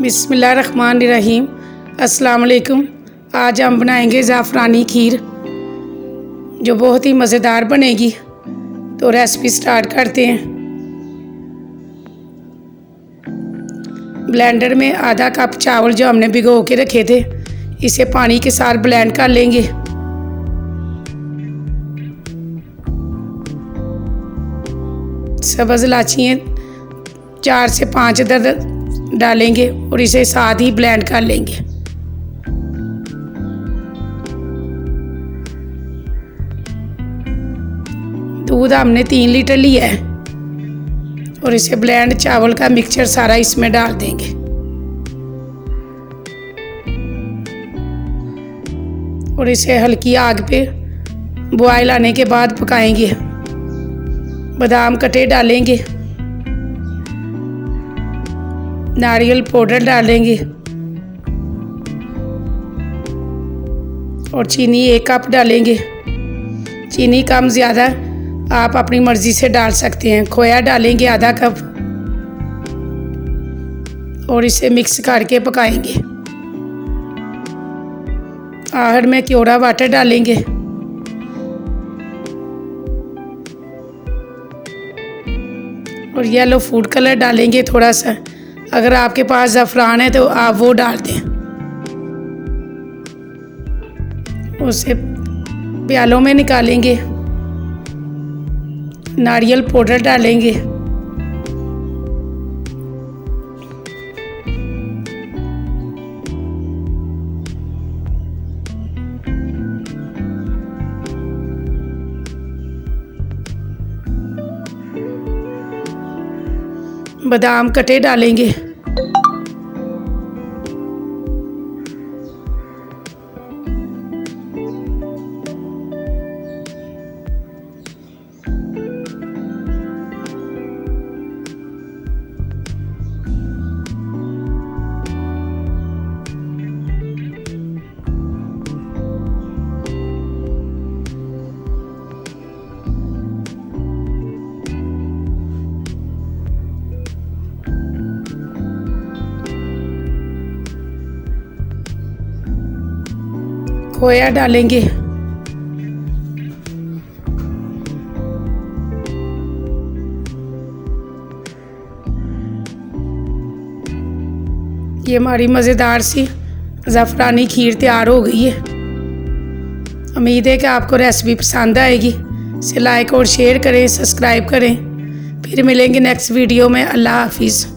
बिस्मिल्लाहिर्रहमानिर्रहीम। अस्सलाम वालेकुम। आज हम बनाएंगे ज़ाफ़रानी खीर जो बहुत ही मज़ेदार बनेगी। तो रेसिपी स्टार्ट करते हैं। ब्लेंडर में आधा कप चावल जो हमने भिगो के रखे थे, इसे पानी के साथ ब्लेंड कर लेंगे। सब्ज़ इलायचियाँ 4 से 5 अदद डालेंगे और इसे साथ ही ब्लेंड कर लेंगे। दूध हमने 3 लीटर लिया है और इसे ब्लेंड चावल का मिक्सचर सारा इसमें डाल देंगे। और इसे हल्की आग पे बॉयल आने के बाद पकाएंगे। बादाम कटे डालेंगे, नारियल पाउडर डालेंगे और चीनी 1 कप डालेंगे। चीनी कम ज़्यादा आप अपनी मर्ज़ी से डाल सकते हैं। खोया डालेंगे आधा कप और इसे मिक्स करके पकाएंगे। आखिर में केवड़ा वाटर डालेंगे। और येलो फूड कलर डालेंगे थोड़ा सा। अगर आपके पास ज़ाफ़रान है तो आप वो डाल दें। उसे प्यालों में निकालेंगे। नारियल पाउडर डालेंगे। बादाम कटे डालेंगे। खोया डालेंगे। ये हमारी मज़ेदार सी ज़ाफ़रानी खीर तैयार हो गई है। उम्मीद है कि आपको रेसिपी पसंद आएगी। इसे लाइक और शेयर करें, सब्सक्राइब करें। फिर मिलेंगे नेक्स्ट वीडियो में। अल्लाह हाफिज़।